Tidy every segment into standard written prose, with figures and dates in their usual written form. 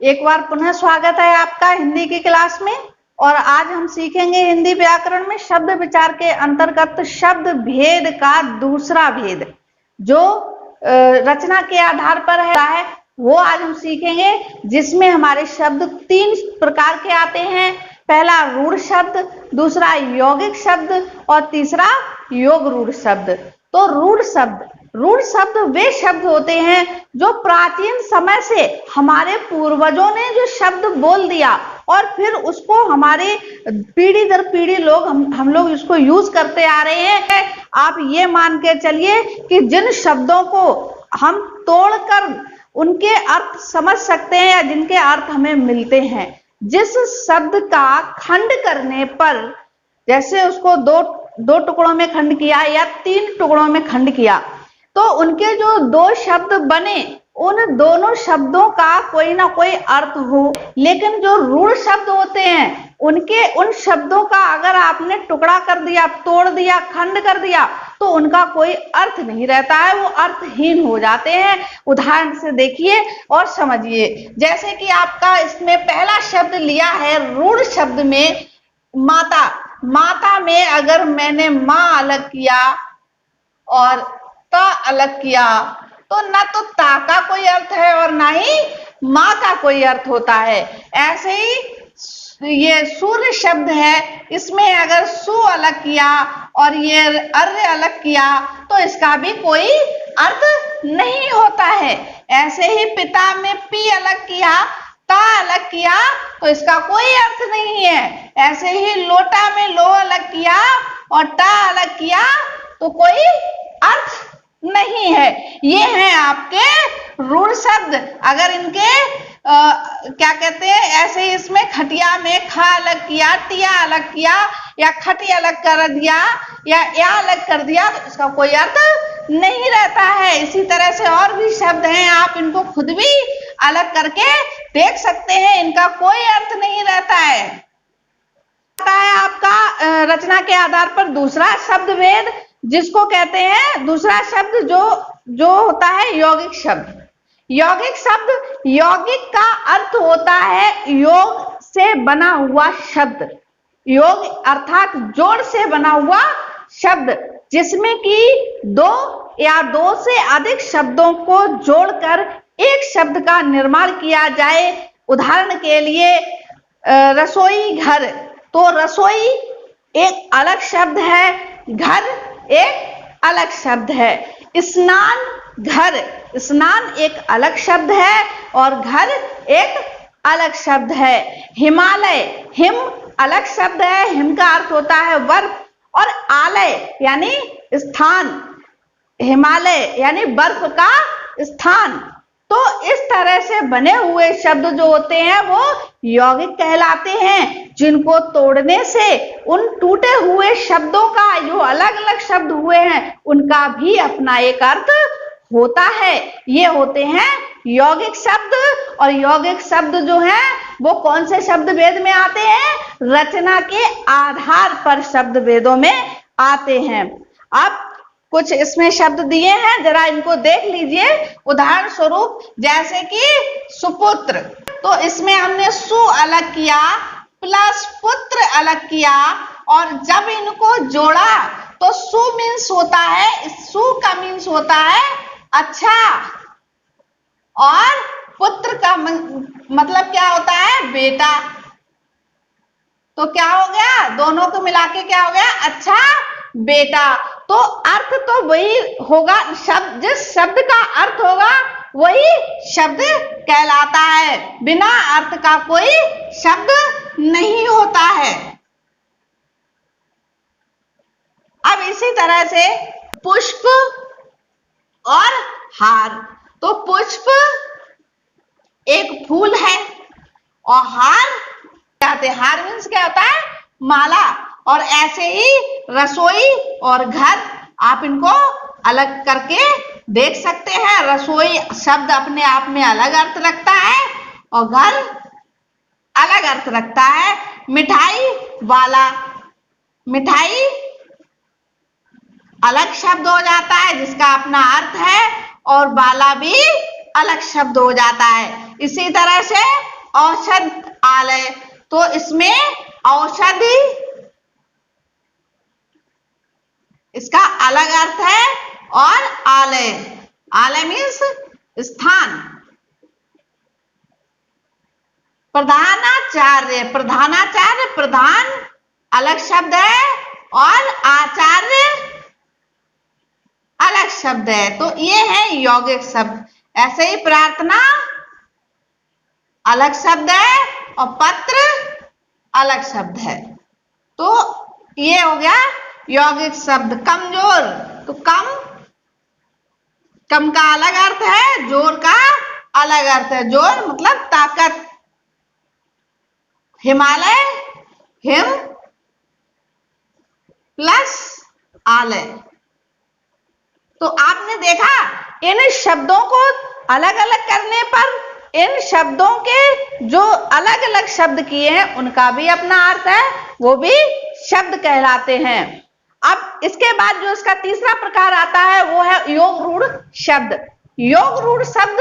एक बार पुनः स्वागत है आपका हिंदी की क्लास में। और आज हम सीखेंगे हिंदी व्याकरण में शब्द विचार के अंतर्गत शब्द भेद का दूसरा भेद, जो रचना के आधार पर है वो आज हम सीखेंगे, जिसमें हमारे शब्द तीन प्रकार के आते हैं। पहला रूढ़ शब्द, दूसरा यौगिक शब्द और तीसरा योग रूढ़ शब्द। तो रूढ़ शब्द वे शब्द होते हैं जो प्राचीन समय से हमारे पूर्वजों ने जो शब्द बोल दिया और फिर उसको हमारे पीढ़ी दर पीढ़ी हम लोग इसको यूज करते आ रहे हैं। आप ये मान के चलिए कि जिन शब्दों को हम तोड़कर उनके अर्थ समझ सकते हैं या जिनके अर्थ हमें मिलते हैं, जिस शब्द का खंड करने पर, जैसे उसको दो टुकड़ों में खंड किया या तीन टुकड़ों में खंड किया, तो उनके जो दो शब्द बने उन दोनों शब्दों का कोई ना कोई अर्थ हो। लेकिन जो रूढ़ शब्द होते हैं उन शब्दों का अगर आपने टुकड़ा कर दिया, तोड़ दिया, खंड कर दिया, तो उनका कोई अर्थ नहीं रहता है, वो अर्थहीन हो जाते हैं। उदाहरण से देखिए और समझिए। जैसे कि आपका इसमें पहला शब्द लिया है रूढ़ शब्द में माता। माता में अगर मैंने माँ अलग किया और ता अलग किया तो ना तो ता का कोई अर्थ है और ना ही माँ का कोई अर्थ होता है। ऐसे ही ये सूर्य शब्द है, इसमें अगर सु अलग किया और ये अर्य अलग किया तो इसका भी कोई अर्थ नहीं होता है। ऐसे ही पिता में पी अलग किया, ता अलग किया तो इसका कोई अर्थ नहीं है। ऐसे ही लोटा में लो अलग किया और टा अलग किया तो कोई अर्थ नहीं है। ये हैं आपके रूढ़ शब्द। अगर इनके क्या कहते हैं, ऐसे ही इसमें खटिया में खा अलग किया, टिया अलग किया या खटी अलग कर दिया या अलग कर दिया तो इसका कोई अर्थ नहीं रहता है। इसी तरह से और भी शब्द हैं, आप इनको खुद भी अलग करके देख सकते हैं, इनका कोई अर्थ नहीं रहता है। आपका रचना के आधार पर दूसरा शब्द भेद, जिसको कहते हैं दूसरा शब्द जो होता है यौगिक शब्द। यौगिक शब्द, यौगिक का अर्थ होता है योग से बना हुआ शब्द। योग अर्थात जोड़ से बना हुआ शब्द, जिसमें कि दो या दो से अधिक शब्दों को जोड़कर एक शब्द का निर्माण किया जाए। उदाहरण के लिए रसोई घर, तो रसोई एक अलग शब्द है, घर एक अलग शब्द है। स्नान घर, स्नान एक अलग शब्द है और घर एक अलग शब्द है। हिमालय, हिम अलग शब्द है, हिम का अर्थ होता है बर्फ, और आलय यानी स्थान, हिमालय यानी बर्फ का स्थान। तो इस तरह से बने हुए शब्द जो होते हैं वो यौगिक कहलाते हैं, जिनको तोड़ने से उन टूटे हुए शब्दों का जो अलग अलग शब्द हुए हैं उनका भी अपना एक अर्थ होता है। ये होते हैं यौगिक शब्द। और यौगिक शब्द जो हैं वो कौन से शब्द भेद में आते हैं? रचना के आधार पर शब्द भेदों में आते हैं। अब कुछ इसमें शब्द दिए हैं, जरा इनको देख लीजिए। उदाहरण स्वरूप जैसे कि सुपुत्र, तो इसमें हमने सु अलग किया प्लस पुत्र अलग किया और जब इनको जोड़ा तो सु मीन्स होता है, सु का मीन्स होता है अच्छा, और पुत्र का मतलब क्या होता है? बेटा। तो क्या हो गया? दोनों को मिला के क्या हो गया? अच्छा बेटा। तो अर्थ तो वही होगा, शब्द जिस शब्द का अर्थ होगा वही शब्द कहलाता है। बिना अर्थ का कोई शब्द नहीं होता है। अब इसी तरह से पुष्प और हार, तो पुष्प एक फूल है और हार कहते हैं, हार मीन्स क्या होता है? माला। और ऐसे ही रसोई और घर, आप इनको अलग करके देख सकते हैं। रसोई शब्द अपने आप में अलग अर्थ रखता है और घर अलग अर्थ रखता है। मिठाई वाला, मिठाई अलग शब्द हो जाता है जिसका अपना अर्थ है, और वाला भी अलग शब्द हो जाता है। इसी तरह से औषध आलय, तो इसमें औषधि इसका अलग अर्थ है, और आलय, आलय मीन्स स्थान। प्रधानाचार्य, प्रधानाचार्य, प्रधान अलग शब्द है और आचार्य अलग शब्द है, तो ये है यौगिक शब्द। ऐसे ही प्रार्थना अलग शब्द है और पत्र अलग शब्द है, तो ये हो गया यौगिक शब्द। कमजोर, तो कम, कम का अलग अर्थ है, जोर का अलग अर्थ है। जोर मतलब ताकत। हिमालय, हिम प्लस आलय। तो आपने देखा इन शब्दों को अलग अलग करने पर इन शब्दों के जो अलग अलग शब्द किए हैं उनका भी अपना अर्थ है, वो भी शब्द कहलाते हैं। अब इसके बाद जो इसका तीसरा प्रकार आता है वो है योग रूढ़ शब्द। योग रूढ़ शब्द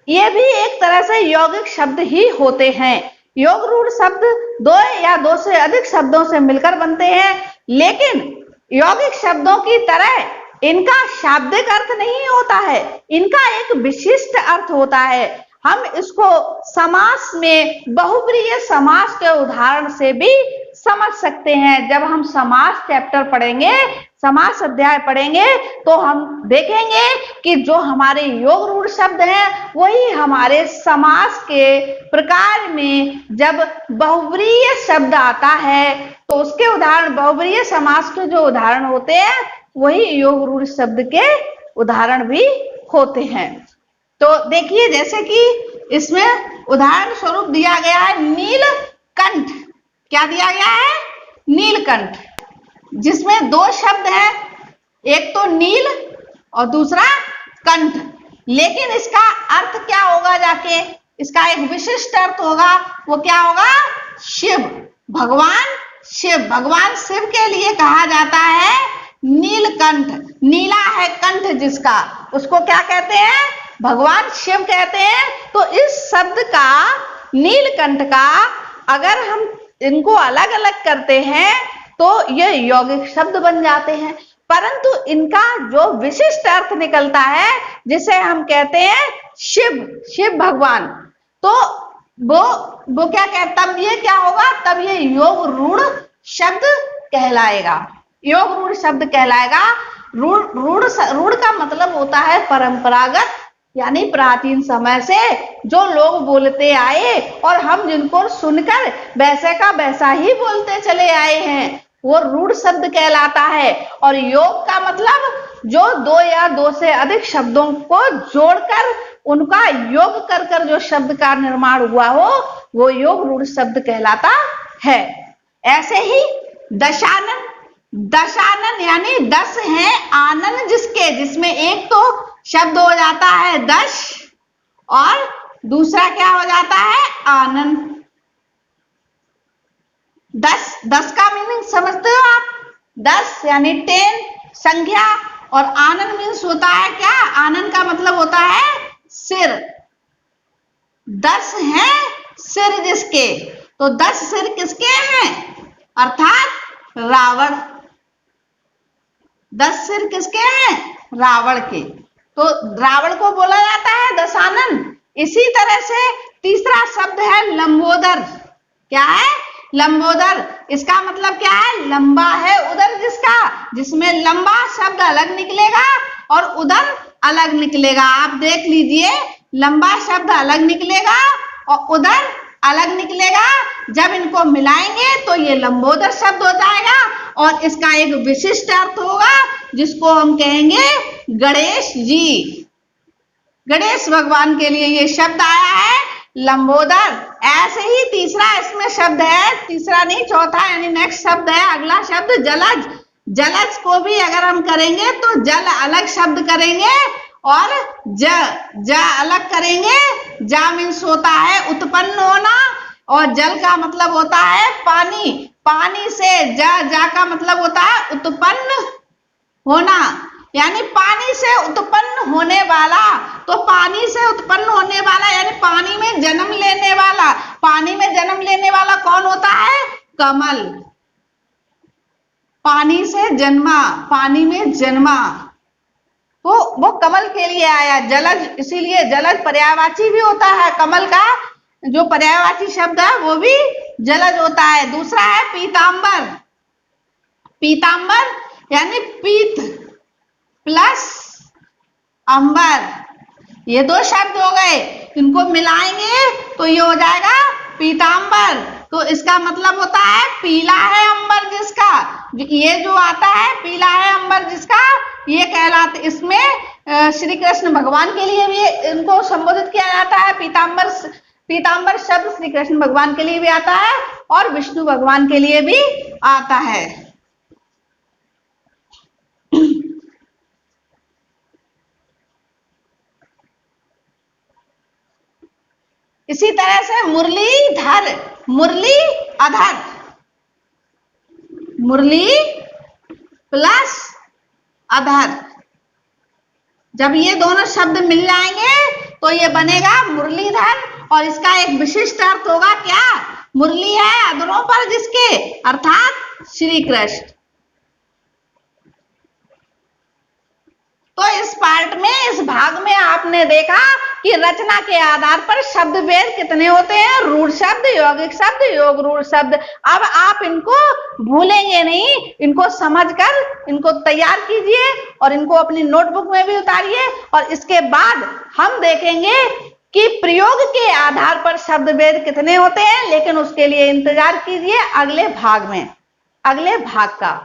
ये भी एक तरह से यौगिक शब्द ही होते हैं। योग रूढ़ शब्द दो या दो से अधिक शब्दों से मिलकर बनते हैं, लेकिन यौगिक शब्दों की तरह इनका शाब्दिक अर्थ नहीं होता है, इनका एक विशिष्ट अर्थ होता है। हम इसको समास में बहुव्रीहि समास के उदाहरण से भी समझ सकते हैं। जब हम समास चैप्टर पढ़ेंगे, समास अध्याय पढ़ेंगे, तो हम देखेंगे कि जो हमारे योग रूढ़ शब्द हैं वही हमारे समास के प्रकार में जब बहुव्रीहि शब्द आता है तो उसके उदाहरण, बहुव्रीहि समास के जो उदाहरण होते हैं वही योग रूढ़ शब्द के उदाहरण भी होते हैं। तो देखिए, जैसे कि इसमें उदाहरण स्वरूप दिया गया है नीलकंठ। क्या दिया गया है? नीलकंठ, जिसमें दो शब्द हैं, एक तो नील और दूसरा कंठ। लेकिन इसका अर्थ क्या होगा? जाके इसका एक विशिष्ट अर्थ होगा, वो क्या होगा? शिव, भगवान शिव। भगवान शिव के लिए कहा जाता है नीलकंठ। नीला है कंठ जिसका, उसको क्या कहते हैं? भगवान शिव कहते हैं। तो इस शब्द का, नीलकंठ का, अगर हम इनको अलग अलग करते हैं तो ये यौगिक शब्द बन जाते हैं, परंतु इनका जो विशिष्ट अर्थ निकलता है जिसे हम कहते हैं शिव, शिव भगवान, तो वो क्या कहते, तब ये क्या होगा? तब ये योग रूढ़ शब्द कहलाएगा, योग रूढ़ शब्द कहलाएगा। रूढ़ का मतलब होता है परंपरागत, यानी प्राचीन समय से जो लोग बोलते आए और हम जिनको सुनकर वैसे का वैसा ही बोलते चले आए हैं, वो रूढ़ शब्द कहलाता है। और योग का मतलब जो दो या दो से अधिक शब्दों को जोड़कर उनका योग कर जो शब्द का निर्माण हुआ हो, वो योग रूढ़ शब्द कहलाता है। ऐसे ही दशानन, दशानन यानी 10 है, आनन जिसके, जिसमें एक तो शब्द हो जाता है दश और दूसरा क्या हो जाता है? आनन। 10 का मीनिंग समझते हो आप? 10 यानी 10 संख्या, और आनन मीन्स होता है क्या? आनन का मतलब होता है सिर। 10 है सिर जिसके, तो 10 सिर किसके हैं? अर्थात रावण। 10 सिर किसके हैं? रावण के। तो रावण को बोला जाता है दशानन। इसी तरह से तीसरा शब्द है लंबोदर। क्या है? लंबोदर। इसका मतलब क्या है? लंबा है उदर जिसका, जिसमें लंबा शब्द अलग निकलेगा और उदर अलग निकलेगा। आप देख लीजिए, लंबा शब्द अलग निकलेगा और उदर अलग निकलेगा। जब इनको मिलाएंगे तो ये लंबोदर शब्द हो जाएगा और इसका एक विशिष्ट अर्थ होगा जिसको हम कहेंगे गणेश जी। गणेश भगवान के लिए ये शब्द आया है लंबोदर। ऐसे ही तीसरा इसमें शब्द है, तीसरा नहीं चौथा यानी नेक्स्ट शब्द है अगला शब्द जलज। जलज को भी अगर हम करेंगे तो जल अलग शब्द करेंगे और ज अलग करेंगे। जा मीन्स होता है उत्पन्न होना और जल का मतलब होता है पानी। पानी से जा का मतलब होता है उत्पन्न होना। यानी पानी से उत्पन्न होने वाला। तो पानी से उत्पन्न होने वाला यानी पानी में जन्म लेने वाला। पानी में जन्म लेने वाला कौन होता है? कमल। पानी से जन्मा, पानी में जन्मा, तो वो कमल के लिए आया। जलज, इसीलिए जलज पर्यायवाची भी होता है। कमल का जो पर्यायवाची शब्द है वो भी जलज होता है। दूसरा है पीतांबर। पीतांबर यानी पीत प्लस अंबर, ये दो शब्द हो गए, इनको मिलाएंगे तो ये हो जाएगा पीतांबर। तो इसका मतलब होता है पीला है अंबर जिसका, ये जो आता है पीला है अंबर जिसका, ये कहलाते। इसमें श्री कृष्ण भगवान के लिए भी इनको संबोधित किया जाता है। पीतांबर, पीतांबर शब्द श्री कृष्ण भगवान के लिए भी आता है और विष्णु भगवान के लिए भी आता है। इसी तरह से मुरलीधर, मुरली अधर, मुरली प्लस अधर, जब ये दोनों शब्द मिल जाएंगे तो ये बनेगा मुरलीधर। और इसका एक विशिष्ट अर्थ होगा क्या? मुरली है अधरों पर जिसके, अर्थात श्री कृष्ण। तो इस पार्ट में, इस भाग में आपने देखा कि रचना के आधार पर शब्द भेद कितने होते हैं। रूढ़ शब्द, यौगिक शब्द, योग रूढ़ शब्द। अब आप इनको भूलेंगे नहीं, इनको समझकर इनको तैयार कीजिए और इनको अपनी नोटबुक में भी उतारिए। और इसके बाद हम देखेंगे कि प्रयोग के आधार पर शब्द भेद कितने होते हैं, लेकिन उसके लिए इंतजार कीजिए अगले भाग में, अगले भाग का।